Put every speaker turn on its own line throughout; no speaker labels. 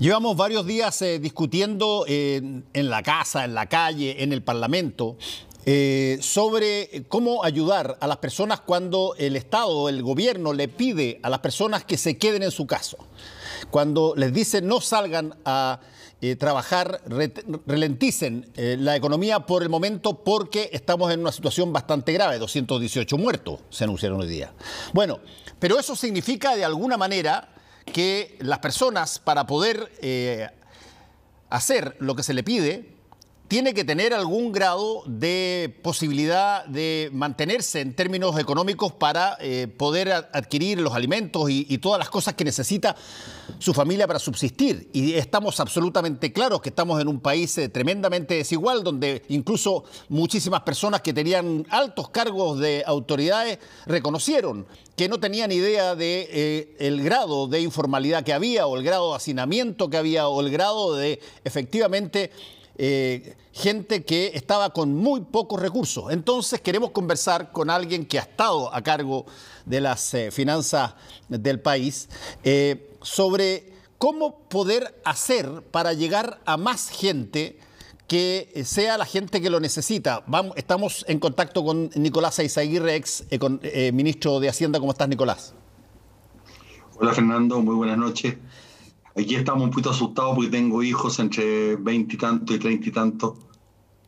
Llevamos varios días discutiendo en la casa, en la calle, en el Parlamento, sobre cómo ayudar a las personas cuando el Estado, el gobierno, le pide a las personas que se queden en su casa. Cuando les dice no salgan a trabajar, ralenticen la economía por el momento porque estamos en una situación bastante grave. 218 muertos se anunciaron hoy día. Bueno, pero eso significa de alguna manera que las personas, para poder hacer lo que se le pide, tiene que tener algún grado de posibilidad de mantenerse en términos económicos para poder adquirir los alimentos y todas las cosas que necesita su familia para subsistir. Y estamos absolutamente claros que estamos en un país tremendamente desigual, donde incluso muchísimas personas que tenían altos cargos de autoridades reconocieron que no tenían idea de el grado de informalidad que había, o el grado de hacinamiento que había, o el grado de efectivamente gente que estaba con muy pocos recursos. Entonces queremos conversar con alguien que ha estado a cargo de las finanzas del país sobre cómo poder hacer para llegar a más gente que sea la gente que lo necesita. Estamos en contacto con Nicolás Eyzaguirre, ex ministro de Hacienda. ¿Cómo estás, Nicolás?
Hola, Fernando, muy buenas noches. Aquí estamos un poquito asustados porque tengo hijos entre 20 y tanto y 30 y tanto,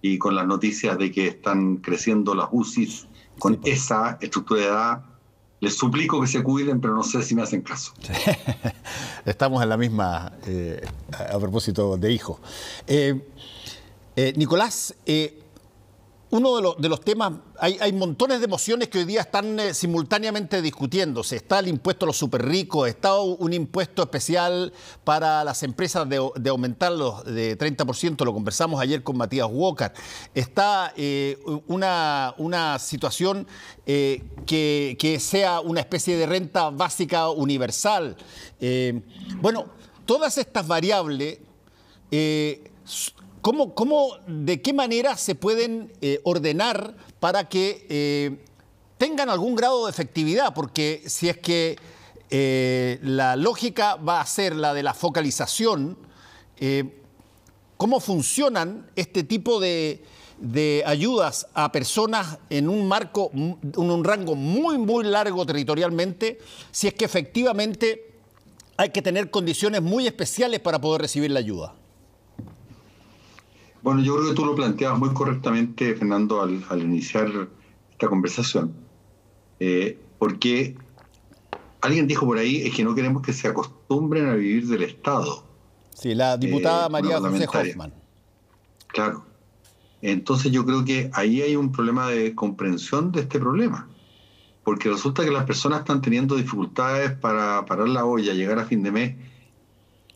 y con las noticias de que están creciendo las UCIs con esa estructura de edad. Les suplico que se cuiden, pero no sé si me hacen caso.
Estamos en la misma a propósito de hijos. Nicolás, uno de los temas, hay montones de emociones que hoy día están simultáneamente discutiéndose. Está el impuesto a los superricos, está un impuesto especial para las empresas de aumentarlo de 30%, lo conversamos ayer con Matías Walker. Está una situación que sea una especie de renta básica universal. Bueno, todas estas variables... ¿De qué manera se pueden ordenar para que tengan algún grado de efectividad? Porque si es que la lógica va a ser la de la focalización, ¿cómo funcionan este tipo de ayudas a personas en un marco, en un rango muy, muy largo territorialmente, si es que efectivamente hay que tener condiciones muy especiales para poder recibir la ayuda?
Bueno, yo creo que tú lo planteabas muy correctamente, Fernando, al iniciar esta conversación, porque alguien dijo por ahí, es que no queremos que se acostumbren a vivir del Estado.
Sí, la diputada María José Hoffman.
Claro. Entonces yo creo que ahí hay un problema de comprensión de este problema, porque resulta que las personas están teniendo dificultades para parar la olla, llegar a fin de mes,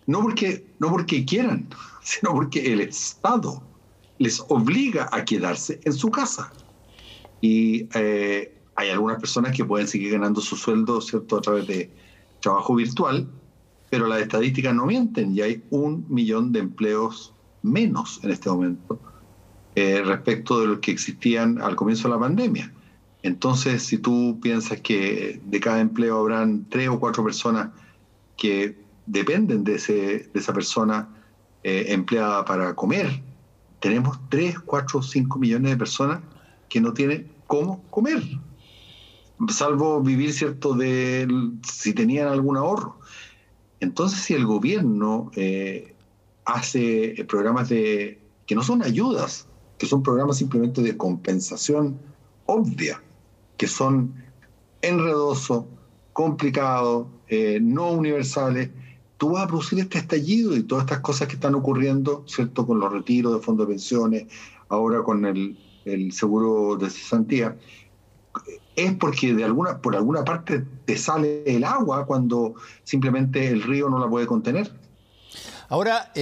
no porque quieran, sino porque el Estado les obliga a quedarse en su casa. Y hay algunas personas que pueden seguir ganando su sueldo, ¿cierto?, a través de trabajo virtual, pero las estadísticas no mienten y hay 1 millón de empleos menos en este momento respecto de los que existían al comienzo de la pandemia. Entonces, si tú piensas que de cada empleo habrán 3 o 4 personas que dependen de esa persona empleada para comer, tenemos 3, 4, 5 millones de personas que no tienen cómo comer, salvo vivir, ¿cierto?, si tenían algún ahorro. Entonces, si el gobierno hace programas que no son ayudas, que son programas simplemente de compensación obvia, que son enredosos, complicados, no universales, tú vas a producir este estallido y todas estas cosas que están ocurriendo, ¿cierto?, con los retiros de fondos de pensiones, ahora con el seguro de cesantía, es porque por alguna parte te sale el agua cuando simplemente el río no la puede contener.
Ahora,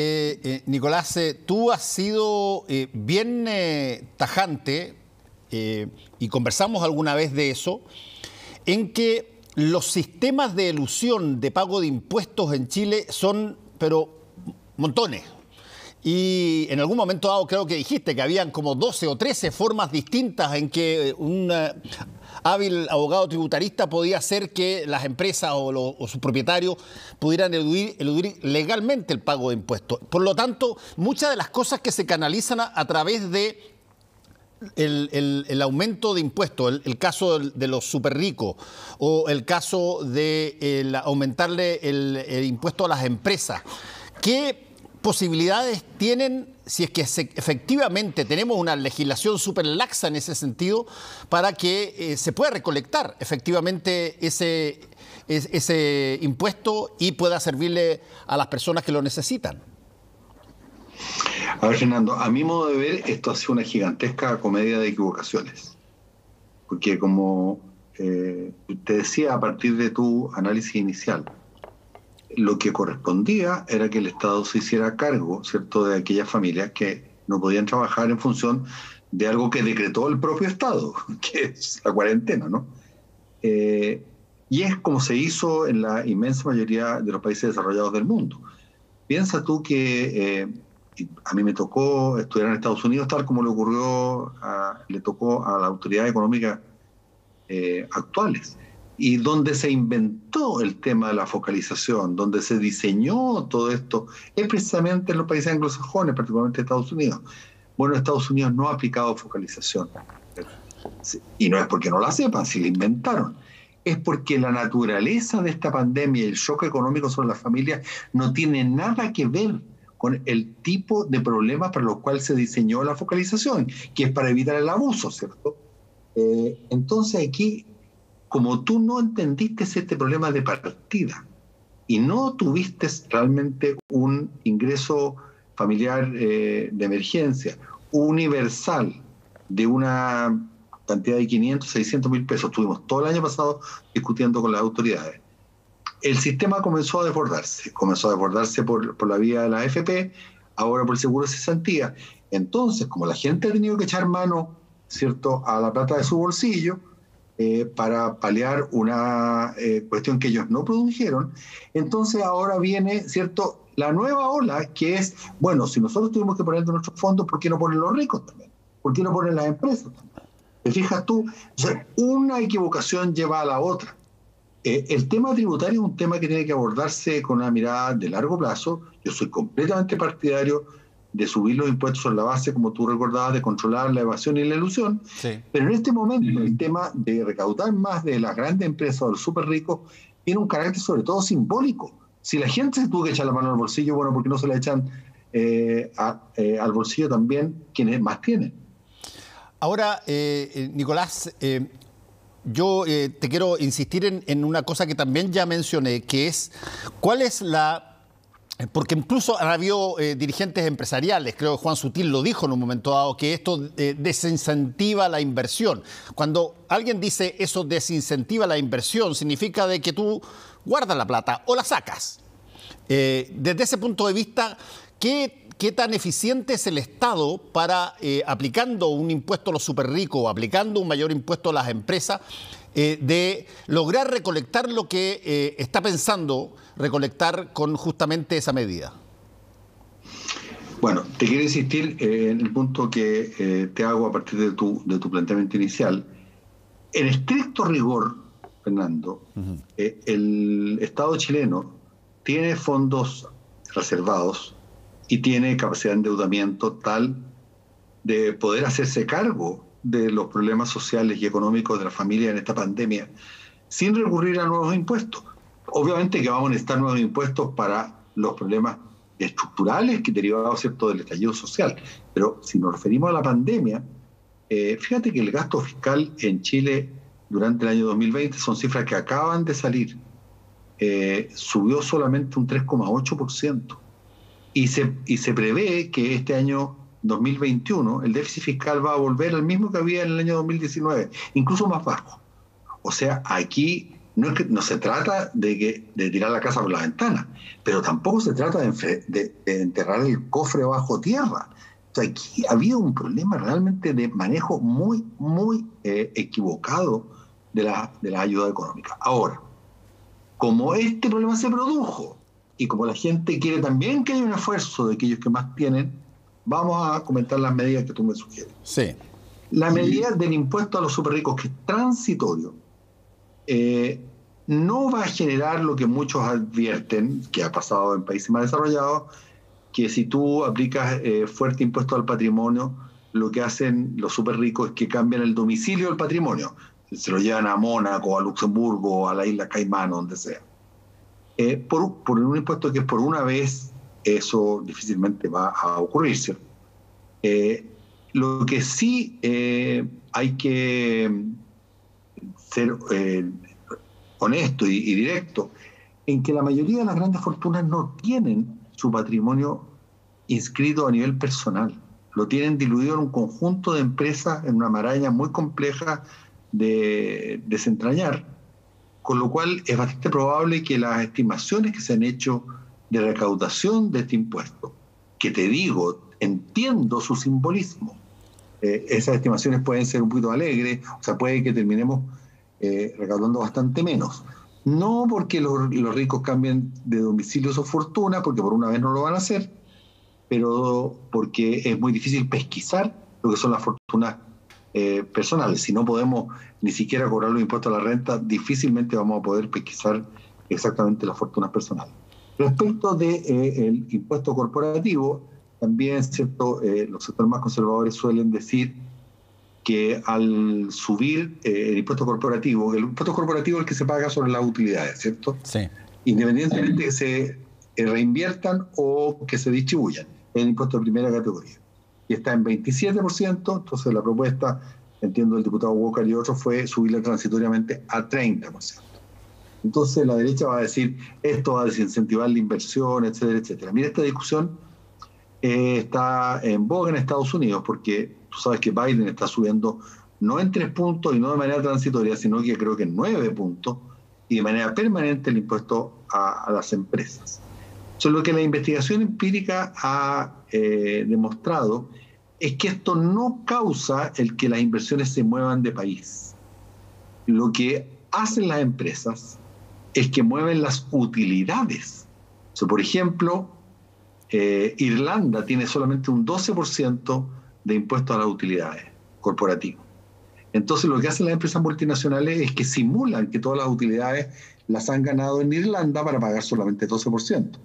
Nicolás, tú has sido bien tajante, y conversamos alguna vez de eso, en que los sistemas de elusión de pago de impuestos en Chile son, pero montones. Y en algún momento dado creo que dijiste que habían como 12 o 13 formas distintas en que hábil abogado tributarista podía hacer que las empresas o sus propietarios pudieran eludir legalmente el pago de impuestos. Por lo tanto, muchas de las cosas que se canalizan a través de el aumento de impuestos, el caso de los súper ricos o el caso de aumentarle el impuesto a las empresas, ¿qué posibilidades tienen, si es que efectivamente tenemos una legislación súper laxa en ese sentido, para que se pueda recolectar efectivamente ese impuesto y pueda servirle a las personas que lo necesitan?
A ver, Fernando, a mi modo de ver, esto ha sido una gigantesca comedia de equivocaciones. Porque como te decía a partir de tu análisis inicial, lo que correspondía era que el Estado se hiciera cargo, ¿cierto?, de aquellas familias que no podían trabajar en función de algo que decretó el propio Estado, que es la cuarentena, ¿no? Y es como se hizo en la inmensa mayoría de los países desarrollados del mundo. Piensa tú que a mí me tocó estudiar en Estados Unidos, tal como le tocó a las autoridades económicas actuales, y donde se inventó el tema de la focalización, donde se diseñó todo esto, es precisamente en los países anglosajones, particularmente Estados Unidos. Bueno, Estados Unidos no ha aplicado focalización, y no es porque no la sepan, si la inventaron, es porque la naturaleza de esta pandemia y el shock económico sobre las familias no tiene nada que ver con el tipo de problemas para los cuales se diseñó la focalización, que es para evitar el abuso, ¿cierto? Entonces aquí, como tú no entendiste este problema de partida y no tuviste realmente un ingreso familiar de emergencia universal de una cantidad de 500, 600 mil pesos, estuvimos todo el año pasado discutiendo con las autoridades, el sistema comenzó a desbordarse por la vía de la AFP, ahora por el seguro de cesantía. Entonces, como la gente ha tenido que echar mano, ¿cierto?, a la plata de su bolsillo, para paliar una cuestión que ellos no produjeron, entonces ahora viene, ¿cierto?, la nueva ola, que es, bueno, si nosotros tuvimos que poner de nuestros fondos, ¿por qué no ponen los ricos también? ¿Por qué no ponen las empresas también? ¿Te fijas tú? O sea, una equivocación lleva a la otra. El tema tributario es un tema que tiene que abordarse con una mirada de largo plazo. Yo soy completamente partidario de subir los impuestos sobre la base, como tú recordabas, de controlar la evasión y la elusión. Sí. Pero en este momento el tema de recaudar más de las grandes empresas o de los súper ricos tiene un carácter sobre todo simbólico. Si la gente se tuvo que echar la mano al bolsillo, bueno, ¿por qué no se la echan al bolsillo también quienes más tienen?
Ahora, Nicolás, yo te quiero insistir en una cosa que también ya mencioné, que es cuál es porque incluso han habido dirigentes empresariales, creo que Juan Sutil lo dijo en un momento dado, que esto desincentiva la inversión. Cuando alguien dice eso desincentiva la inversión, significa de que tú guardas la plata o la sacas. Desde ese punto de vista, ¿qué tan eficiente es el Estado para, aplicando un impuesto a los súper ricos o aplicando un mayor impuesto a las empresas, de lograr recolectar lo que está pensando recolectar con justamente esa medida?
Bueno, te quiero insistir en el punto que te hago a partir de tu planteamiento inicial. En estricto rigor, Fernando, el Estado chileno tiene fondos reservados y tiene capacidad de endeudamiento tal de poder hacerse cargo de los problemas sociales y económicos de la familia en esta pandemia sin recurrir a nuevos impuestos. Obviamente que vamos a necesitar nuevos impuestos para los problemas estructurales que derivados, ¿cierto?, del estallido social. Pero si nos referimos a la pandemia, fíjate que el gasto fiscal en Chile durante el año 2020, son cifras que acaban de salir, subió solamente un 3,8%. Y se prevé que este año 2021 el déficit fiscal va a volver al mismo que había en el año 2019, incluso más bajo. O sea, aquí no se trata de tirar la casa por la ventana, pero tampoco se trata de enterrar el cofre bajo tierra. O sea, aquí ha habido un problema realmente de manejo muy, muy equivocado de la ayuda económica. Ahora, como este problema se produjo y como la gente quiere también que haya un esfuerzo de aquellos que más tienen, vamos a comentar las medidas que tú me sugieres.
Sí.
La medida del impuesto a los súper ricos, que es transitorio, no va a generar lo que muchos advierten, que ha pasado en países más desarrollados, que si tú aplicas fuerte impuesto al patrimonio, lo que hacen los súper ricos es que cambian el domicilio del patrimonio. Se lo llevan a Mónaco, a Luxemburgo, a la isla Caimán, donde sea. Por un impuesto que es por una vez, eso difícilmente va a ocurrir, ¿cierto? Lo que sí hay que ser honesto y directo, en que la mayoría de las grandes fortunas no tienen su patrimonio inscrito a nivel personal, lo tienen diluido en un conjunto de empresas, en una maraña muy compleja de desentrañar, con lo cual es bastante probable que las estimaciones que se han hecho de recaudación de este impuesto, que te digo, entiendo su simbolismo, esas estimaciones pueden ser un poquito alegres, o sea, puede que terminemos recaudando bastante menos. No porque los ricos cambien de domicilio su fortuna, porque por una vez no lo van a hacer, pero porque es muy difícil pesquisar lo que son las fortunas personales. Si no podemos ni siquiera cobrar los impuestos a la renta, difícilmente vamos a poder pesquisar exactamente las fortunas personales. Respecto del impuesto corporativo, también ¿cierto? Los sectores más conservadores suelen decir que al subir el impuesto corporativo es el que se paga sobre las utilidades, ¿cierto?
Sí.
Independientemente que se reinviertan o que se distribuyan, es el impuesto de primera categoría. Y está en 27%, entonces la propuesta, entiendo del diputado Walker y otros, fue subirla transitoriamente a 30%. Entonces la derecha va a decir, esto va a desincentivar la inversión, etcétera, etcétera. Mira, esta discusión está en boga en Estados Unidos, porque tú sabes que Biden está subiendo no en 3 puntos y no de manera transitoria, sino que creo que en 9 puntos y de manera permanente el impuesto a las empresas. Entonces, lo que la investigación empírica ha demostrado es que esto no causa el que las inversiones se muevan de país. Lo que hacen las empresas es que mueven las utilidades. O sea, por ejemplo, Irlanda tiene solamente un 12% de impuestos a las utilidades corporativos. Entonces lo que hacen las empresas multinacionales es que simulan que todas las utilidades las han ganado en Irlanda para pagar solamente 12%.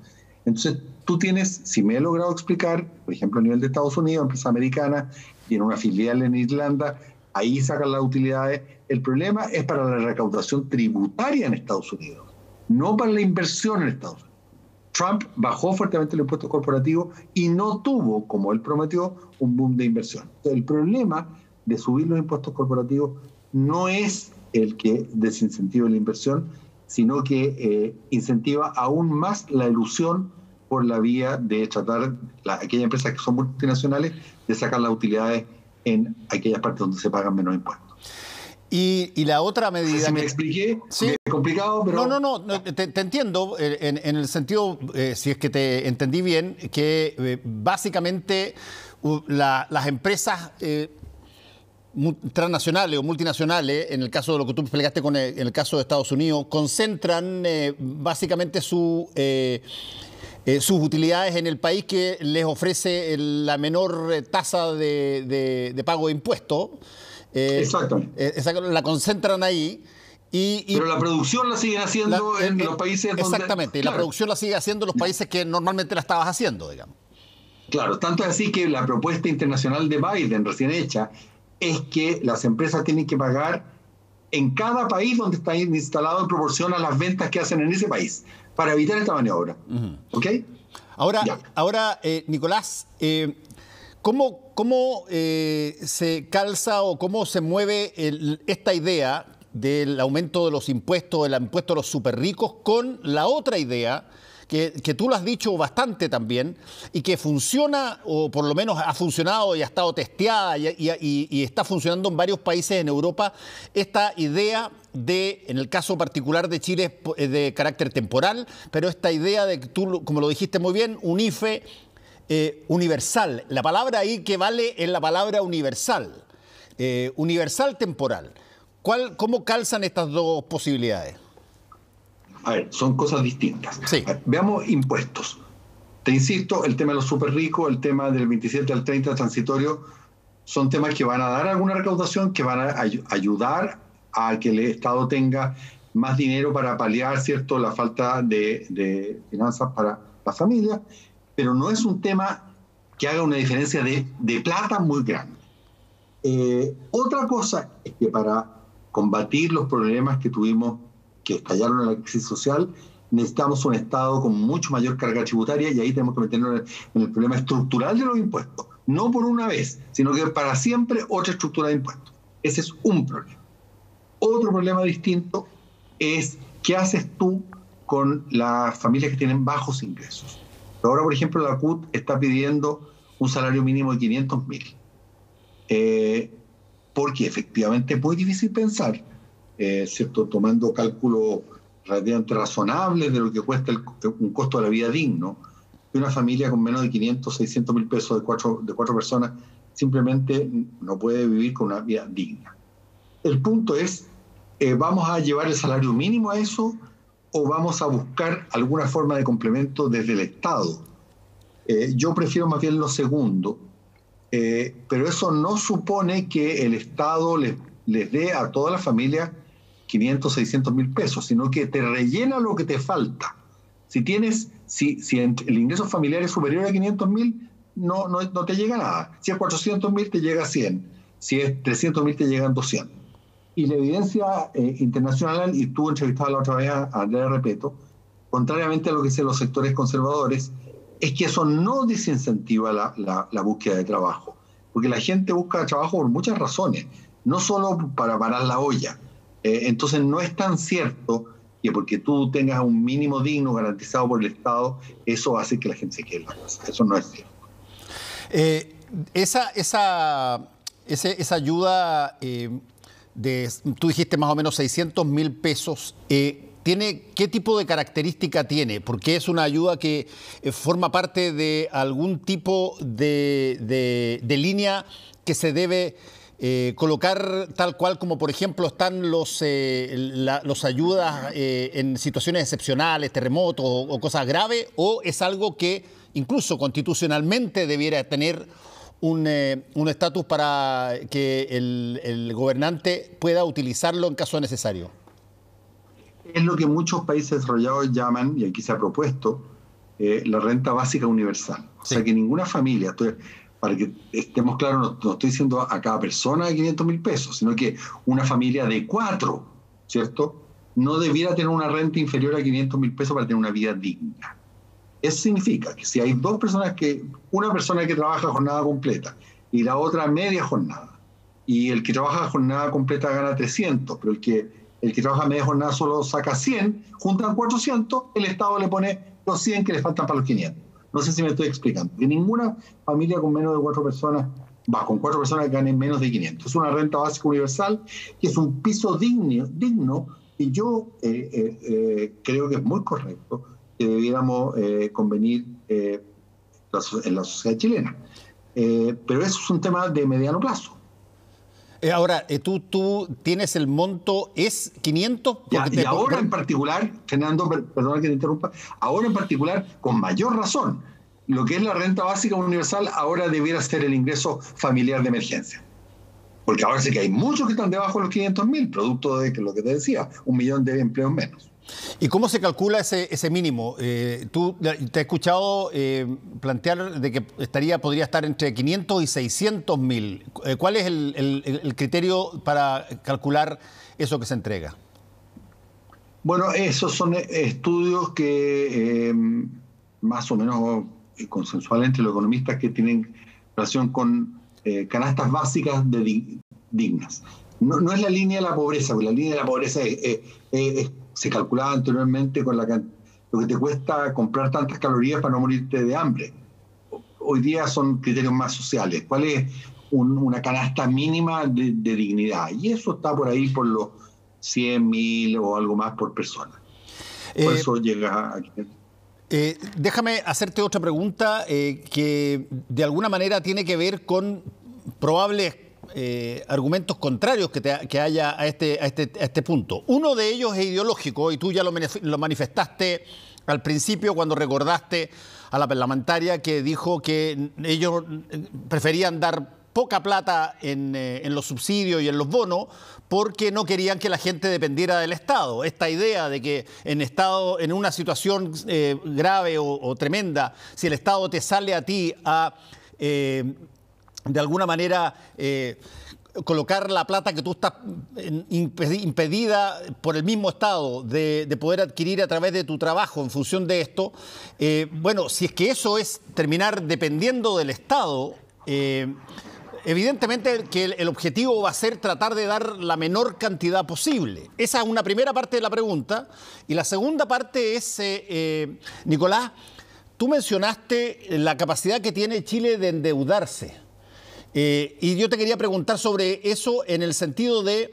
Entonces tú tienes, si me he logrado explicar, por ejemplo a nivel de Estados Unidos, empresa americana, tiene una filial en Irlanda, ahí sacan las utilidades. El problema es para la recaudación tributaria en Estados Unidos, no para la inversión en Estados Unidos. Trump bajó fuertemente el impuesto corporativo y no tuvo, como él prometió, un boom de inversión. Entonces, el problema de subir los impuestos corporativos no es el que desincentiva la inversión, sino que incentiva aún más la ilusión por la vía de tratar aquellas empresas que son multinacionales de sacar las utilidades en aquellas partes donde se pagan menos impuestos.
Y la otra medida...
No sé si me expliqué,
¿sí?
Es complicado, pero...
No, te entiendo en el sentido, si es que te entendí bien, que básicamente las empresas transnacionales o multinacionales, en el caso de lo que tú explicaste en el caso de Estados Unidos, concentran básicamente sus utilidades en el país que les ofrece la menor tasa de pago de impuestos.
Exactamente.
La concentran ahí.
Pero la producción la siguen haciendo en los países donde...
Exactamente, y claro, la producción la sigue haciendo en los países que normalmente la estabas haciendo, digamos.
Claro, tanto es así que la propuesta internacional de Biden, recién hecha, es que las empresas tienen que pagar en cada país donde está instalado en proporción a las ventas que hacen en ese país, para evitar esta maniobra. Uh-huh. ¿Ok?
Ahora Nicolás, ¿cómo se calza o cómo se mueve esta idea del aumento de los impuestos, del impuesto a los superricos, con la otra idea que tú lo has dicho bastante también y que funciona, o por lo menos ha funcionado y ha estado testeada y está funcionando en varios países en Europa, esta idea de, en el caso particular de Chile, es de carácter temporal, pero esta idea de que tú, como lo dijiste muy bien, un IFE universal. La palabra ahí que vale es la palabra universal, universal temporal. ¿Cómo calzan estas dos posibilidades?
A ver, son cosas distintas.
Sí.
Veamos impuestos. Te insisto, el tema de los súper ricos, el tema del 27 al 30 transitorio, son temas que van a dar alguna recaudación, que van a ayudar a que el Estado tenga más dinero para paliar, ¿cierto?, la falta de finanzas para las familias, pero no es un tema que haga una diferencia de plata muy grande. Otra cosa es que para combatir los problemas que tuvimos, que estallaron en la crisis social, necesitamos un Estado con mucho mayor carga tributaria, y ahí tenemos que meternos en el problema estructural de los impuestos. No por una vez, sino que para siempre otra estructura de impuestos. Ese es un problema. Otro problema distinto es qué haces tú con las familias que tienen bajos ingresos. Ahora, por ejemplo, la CUT está pidiendo un salario mínimo de 500.000. Porque efectivamente es muy difícil pensar, ¿cierto?, tomando cálculos relativamente razonables de lo que cuesta un costo de la vida digno, que una familia con menos de 500, 600.000 pesos de cuatro personas simplemente no puede vivir con una vida digna. El punto es, ¿vamos a llevar el salario mínimo a eso o vamos a buscar alguna forma de complemento desde el Estado? Yo prefiero más bien lo segundo, pero eso no supone que el Estado les dé a todas las familias 500, 600.000 pesos, sino que te rellena lo que te falta. Si el ingreso familiar es superior a 500.000, no te llega nada. Si es 400.000, te llega 100. Si es 300.000, te llegan 200. Y la evidencia internacional, y tú entrevistabas la otra vez a Andrea Repeto, contrariamente a lo que dicen los sectores conservadores, es que eso no desincentiva la búsqueda de trabajo. Porque la gente busca trabajo por muchas razones, no solo para parar la olla. Entonces no es tan cierto que porque tú tengas un mínimo digno garantizado por el Estado, eso hace que la gente se quede en la casa. Eso no es cierto.
Esa ayuda tú dijiste más o menos 600.000 pesos, ¿qué tipo de característica tiene? Porque es una ayuda que forma parte de algún tipo de línea que se debe colocar tal cual como, por ejemplo, están los ayudas en situaciones excepcionales, terremotos o cosas graves, o es algo que incluso constitucionalmente debiera tener un estatus para que el gobernante pueda utilizarlo en caso necesario?
Es lo que muchos países desarrollados llaman, y aquí se ha propuesto, la renta básica universal. O sea, que ninguna familia, para que estemos claros, no estoy diciendo a cada persona 500.000 pesos, sino que una familia de 4, ¿cierto?, no debiera tener una renta inferior a 500.000 pesos para tener una vida digna. Eso significa que si hay una persona que trabaja jornada completa y la otra media jornada, y el que trabaja jornada completa gana 300, pero el que trabaja media jornada solo saca 100, juntan 400, el Estado le pone los 100 que le faltan para los 500. No sé si me estoy explicando. Que ninguna familia con menos de 4 personas, con 4 personas ganen menos de 500. Es una renta básica universal que es un piso digno y yo creo que es muy correcto que debiéramos convenir en la sociedad chilena. Pero eso es un tema de mediano plazo.
Ahora, tú tienes el monto, ¿es 500?
Y ahora en particular, Fernando, perdona que te interrumpa, ahora en particular, con mayor razón, lo que es la renta básica universal ahora debiera ser el ingreso familiar de emergencia. Porque ahora sí que hay muchos que están debajo de los 500.000, producto de lo que te decía, 1 millón de empleos menos.
¿Y cómo se calcula ese mínimo? Tú te he escuchado plantear de que podría estar entre 500 y 600.000. ¿Cuál es el criterio para calcular eso que se entrega?
Bueno, esos son estudios que más o menos consensuales entre los economistas que tienen relación con canastas básicas dignas. No es la línea de la pobreza, porque la línea de la pobreza se calculaba anteriormente con lo que te cuesta comprar tantas calorías para no morirte de hambre. Hoy día son criterios más sociales. ¿Cuál es una canasta mínima de dignidad? Y eso está por ahí por los 100.000 o algo más por persona. Por eso llega aquí.
Déjame hacerte otra pregunta que de alguna manera tiene que ver con probables argumentos contrarios que haya a este punto. Uno de ellos es ideológico y tú ya lo manifestaste al principio cuando recordaste a la parlamentaria que dijo que ellos preferían dar poca plata en los subsidios y en los bonos porque no querían que la gente dependiera del Estado. Esta idea de que en una situación grave o tremenda, si el Estado te sale a ti a, de alguna manera, colocar la plata que tú estás impedida por el mismo Estado de poder adquirir a través de tu trabajo en función de esto, bueno, si es que eso es terminar dependiendo del Estado, evidentemente que el objetivo va a ser tratar de dar la menor cantidad posible. Esa es una primera parte de la pregunta. Y la segunda parte es, Nicolás, tú mencionaste la capacidad que tiene Chile de endeudarse. Y yo te quería preguntar sobre eso en el sentido de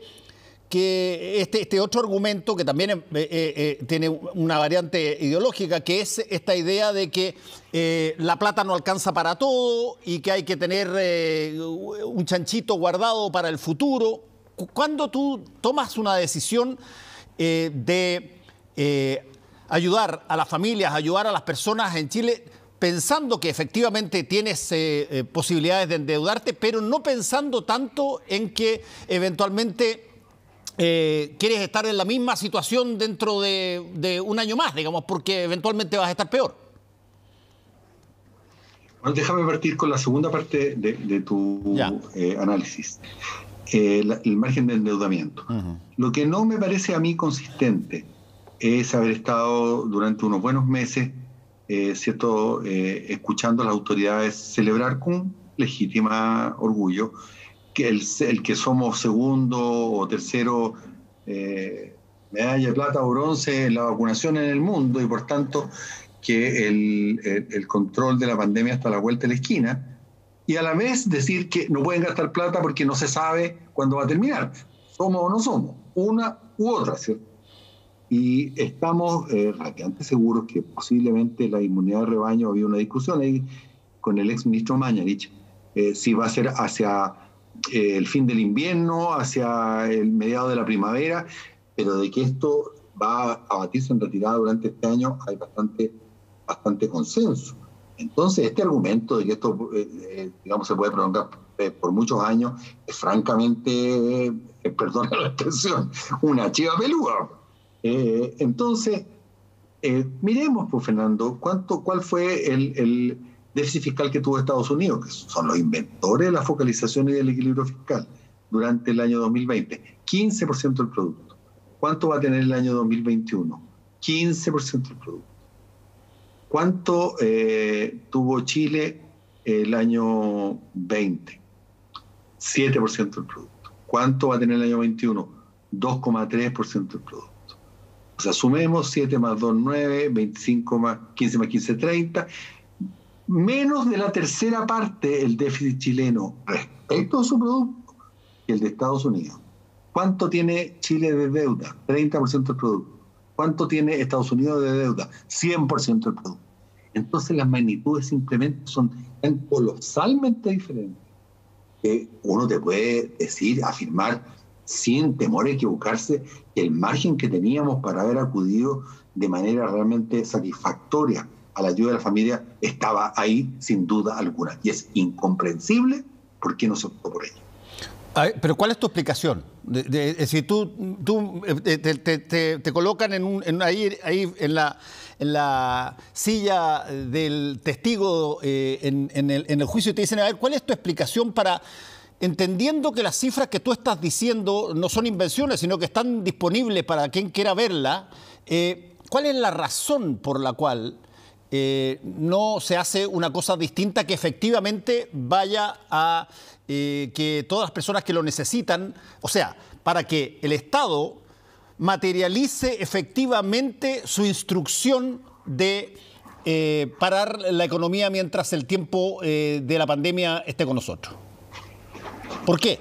que este otro argumento que también tiene una variante ideológica, que es esta idea de que la plata no alcanza para todo y que hay que tener un chanchito guardado para el futuro. Cuando tú tomas una decisión de ayudar a las familias, ayudar a las personas en Chile, pensando que efectivamente tienes posibilidades de endeudarte, pero no pensando tanto en que eventualmente quieres estar en la misma situación dentro de un año más, digamos, porque eventualmente vas a estar peor.
Bueno, déjame partir con la segunda parte de tu análisis, el margen de endeudamiento. Lo que no me parece a mí consistente es haber estado durante unos buenos meses escuchando a las autoridades celebrar con legítima orgullo que el que somos segundo o tercero medalla de plata o bronce en la vacunación en el mundo y por tanto que el control de la pandemia está a la vuelta de la esquina, y a la vez decir que no pueden gastar plata porque no se sabe cuándo va a terminar. Somos o no somos, una u otra, ¿cierto? Y estamos relativamente seguros que posiblemente la inmunidad de rebaño, había una discusión ahí con el ex ministro Mañalich, si va a ser hacia el fin del invierno, hacia el mediado de la primavera, pero de que esto va a batirse en retirada durante este año hay bastante consenso. Entonces, este argumento de que esto, digamos, se puede prolongar por muchos años, es francamente, perdona la expresión, una chiva pelúa. Entonces, miremos, pues, Fernando, cuál fue el déficit fiscal que tuvo Estados Unidos, que son los inventores de la focalización y del equilibrio fiscal durante el año 2020, 15% del producto. ¿Cuánto va a tener el año 2021? 15% del producto. ¿Cuánto tuvo Chile el año 20? 7% del producto. ¿Cuánto va a tener el año 21? 2,3% del producto. O sea, sumemos 7 más 2, 9, 25 más 15 más 15, 30. Menos de la tercera parte el déficit chileno respecto a su producto que el de Estados Unidos. ¿Cuánto tiene Chile de deuda? 30% del producto. ¿Cuánto tiene Estados Unidos de deuda? 100% del producto. Entonces las magnitudes simplemente son tan colosalmente diferentes que uno te puede decir, afirmar sin temor a equivocarse, que el margen que teníamos para haber acudido de manera realmente satisfactoria a la ayuda de la familia estaba ahí sin duda alguna. Y es incomprensible por qué no se optó por ello.
Pero ¿cuál es tu explicación? Es decir, tú te colocan ahí en la silla del testigo en el juicio y te dicen, a ver, ¿cuál es tu explicación para, entendiendo que las cifras que tú estás diciendo no son invenciones, sino que están disponibles para quien quiera verla, ¿cuál es la razón por la cual no se hace una cosa distinta que efectivamente vaya a que todas las personas que lo necesitan, o sea, para que el Estado materialice efectivamente su instrucción de parar la economía mientras el tiempo de la pandemia esté con nosotros? ¿Por qué?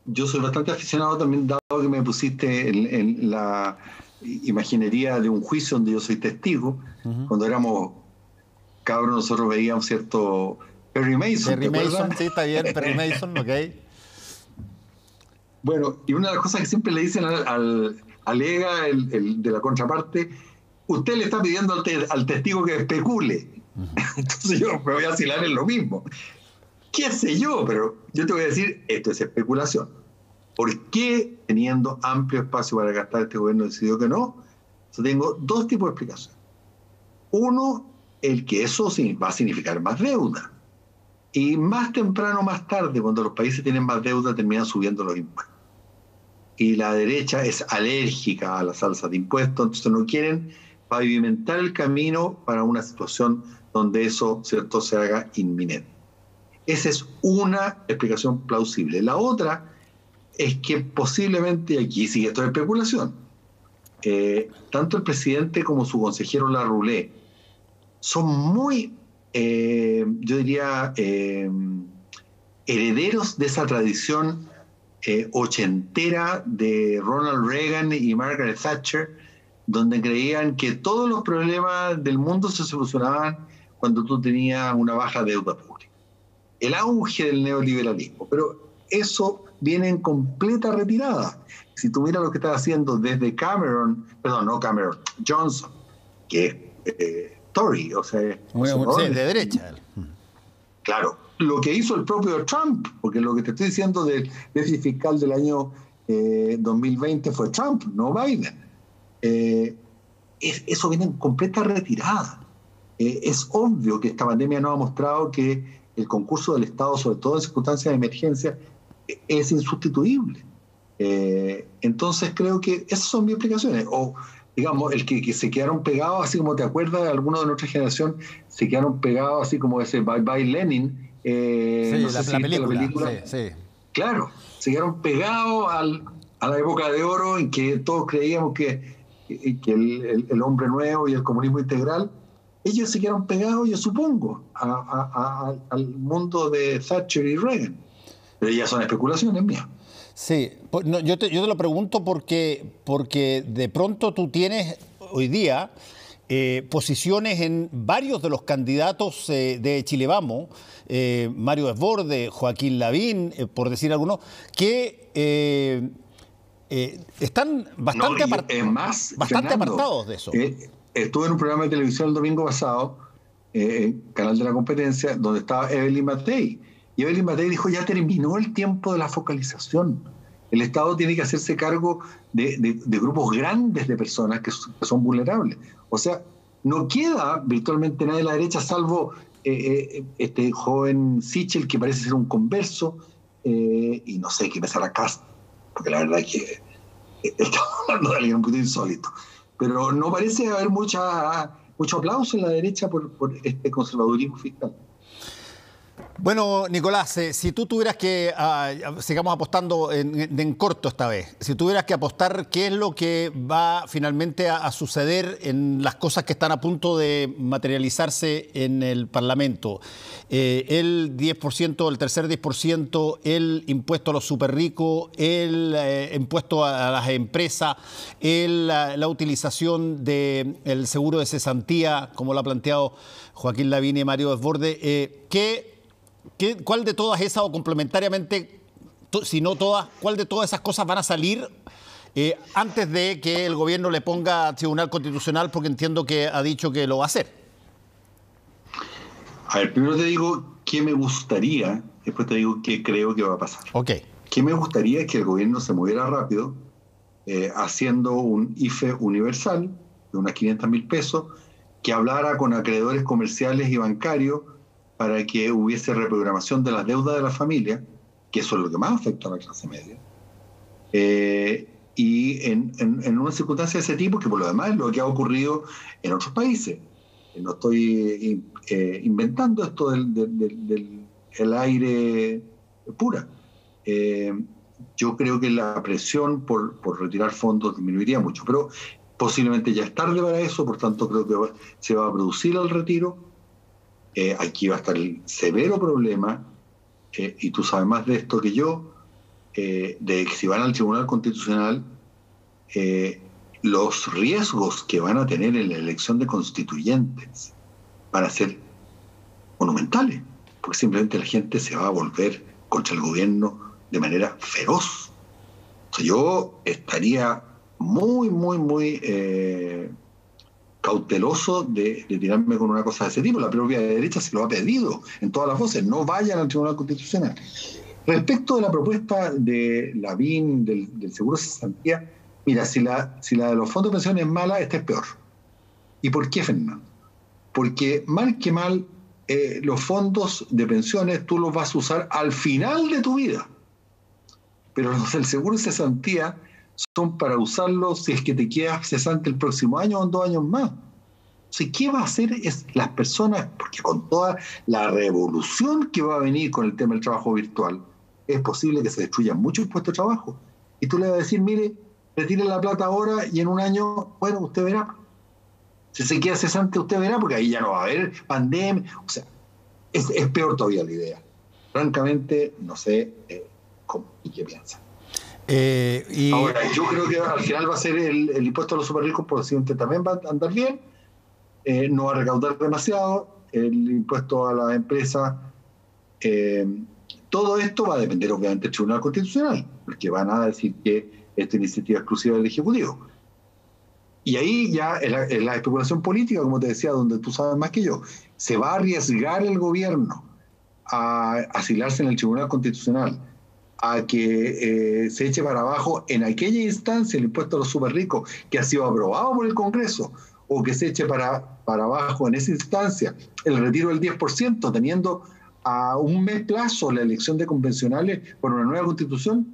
Yo soy bastante aficionado también, dado que me pusiste en la imaginería de un juicio donde yo soy testigo. Cuando éramos cabros nosotros veíamos cierto Perry Mason.
Perry Mason, sí, está bien, Perry Mason, ok.
Bueno, y una de las cosas que siempre le dicen alega el de la contraparte, usted le está pidiendo al testigo que especule. Entonces yo me voy a asilar en lo mismo. ¿Qué sé yo? Pero yo te voy a decir, esto es especulación. ¿Por qué, teniendo amplio espacio para gastar, este gobierno decidió que no? Yo tengo dos tipos de explicaciones. Uno, el que eso va a significar más deuda. Y más temprano o más tarde, cuando los países tienen más deuda, terminan subiendo los impuestos. Y la derecha es alérgica a las alzas de impuestos, entonces no quieren pavimentar el camino para una situación donde eso, ¿cierto?, se haga inminente. Esa es una explicación plausible. La otra es que posiblemente, y aquí sigue esto de especulación, tanto el presidente como su consejero Larroulé son muy, yo diría, herederos de esa tradición ochentera de Ronald Reagan y Margaret Thatcher, donde creían que todos los problemas del mundo se solucionaban cuando tú tenías una baja deuda pública. El auge del neoliberalismo, pero eso viene en completa retirada. Si tú miras lo que está haciendo desde Johnson, que es Tory, o sea,
de derecha.
Claro, lo que hizo el propio Trump, porque lo que te estoy diciendo del déficit fiscal del año 2020 fue Trump, no Biden. Eso viene en completa retirada. Es obvio que esta pandemia nos ha mostrado que el concurso del Estado, sobre todo en circunstancias de emergencia, es insustituible. Entonces creo que esas son mis explicaciones. O, digamos, el que se quedaron pegados, así como te acuerdas de algunos de nuestra generación, se quedaron pegados así como ese Bye Bye Lenin.
Sí, no sé si la película. Sí.
Claro, se quedaron pegados a la época de oro en que todos creíamos que el hombre nuevo y el comunismo integral, ellos se quedaron pegados, yo supongo, al mundo de Thatcher y Reagan. Pero ya son especulaciones mías.
Sí, no, yo te lo pregunto porque de pronto tú tienes hoy día posiciones en varios de los candidatos de Chile Vamos, Mario Desbordes, Joaquín Lavín, por decir algunos, que están bastante apartados de eso.
Estuve en un programa de televisión el domingo pasado, Canal de la Competencia, donde estaba Evelyn Matei. Y Evelyn Matei dijo, ya terminó el tiempo de la focalización. El Estado tiene que hacerse cargo de grupos grandes de personas que son vulnerables. O sea, no queda virtualmente nadie de la derecha, salvo este joven Sichel, que parece ser un converso, y no sé qué pensar acá, porque la verdad es que estamos hablando de alguien un poquito insólito. Pero no parece haber mucho aplauso en la derecha por este conservadurismo fiscal.
Bueno, Nicolás, si tú tuvieras que, sigamos apostando en corto esta vez, si tuvieras que apostar qué es lo que va finalmente a suceder en las cosas que están a punto de materializarse en el Parlamento, el 10%, el tercer 10%, el impuesto a los superricos, el impuesto a las empresas, la utilización del seguro de cesantía, como lo ha planteado Joaquín Lavín y Mario Desbordes, ¿cuál de todas esas, o complementariamente, si no todas, cuál de todas esas cosas van a salir antes de que el gobierno le ponga al Tribunal Constitucional, porque entiendo que ha dicho que lo va a hacer?
A ver, primero te digo qué me gustaría, después te digo qué creo que va a pasar.
Ok.
Qué me gustaría es que el gobierno se moviera rápido, haciendo un IFE universal de unas 500.000 pesos, que hablara con acreedores comerciales y bancarios para que hubiese reprogramación de las deudas de la familia, que eso es lo que más afecta a la clase media, y en una circunstancia de ese tipo, que por lo demás es lo que ha ocurrido en otros países. No estoy inventando esto del aire pura. Yo creo que la presión por retirar fondos disminuiría mucho, pero posiblemente ya es tarde para eso, por tanto creo que se va a producir el retiro. Aquí va a estar el severo problema, y tú sabes más de esto que yo, de que si van al Tribunal Constitucional, los riesgos que van a tener en la elección de constituyentes van a ser monumentales, porque simplemente la gente se va a volver contra el gobierno de manera feroz. O sea, yo estaría muy cauteloso de tirarme con una cosa de ese tipo. La propia derecha se lo ha pedido en todas las voces, no vayan al Tribunal Constitucional. Respecto de la propuesta de Lavín, del seguro de cesantía, mira, si la de los fondos de pensiones es mala, esta es peor. ¿Y por qué, Fernando? Porque mal que mal, los fondos de pensiones tú los vas a usar al final de tu vida. Pero los del seguro de cesantía son para usarlos si es que te quedas cesante el próximo año o en 2 años más. Entonces, ¿qué va a hacer las personas? Porque con toda la revolución que va a venir con el tema del trabajo virtual, es posible que se destruyan muchos puestos de trabajo. Y tú le vas a decir, mire, retire la plata ahora y en 1 año, bueno, usted verá. Si se queda cesante, usted verá, porque ahí ya no va a haber pandemia. O sea, es peor todavía la idea. Francamente, no sé cómo y qué piensan. Ahora, yo creo que al final va a ser el impuesto a los superricos, por accidente también va a andar bien, no va a recaudar demasiado, el impuesto a las empresas, todo esto va a depender obviamente del Tribunal Constitucional, porque van a decir que esta iniciativa es exclusiva del Ejecutivo. Y ahí ya es la especulación política, como te decía, donde tú sabes más que yo. Se va a arriesgar el gobierno a asilarse en el Tribunal Constitucional, a que se eche para abajo en aquella instancia el impuesto a los superricos que ha sido aprobado por el Congreso, o que se eche para abajo en esa instancia el retiro del 10%, teniendo a 1 mes plazo la elección de convencionales por una nueva constitución.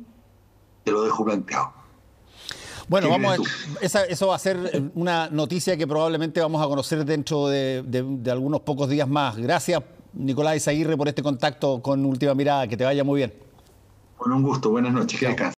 Te lo dejo planteado.
Bueno, eso va a ser una noticia que probablemente vamos a conocer dentro de algunos pocos días más. Gracias, Nicolás Izaguirre, por este contacto con Última Mirada. Que te vaya muy bien.
Con un gusto. Buenas noches. Que descanses.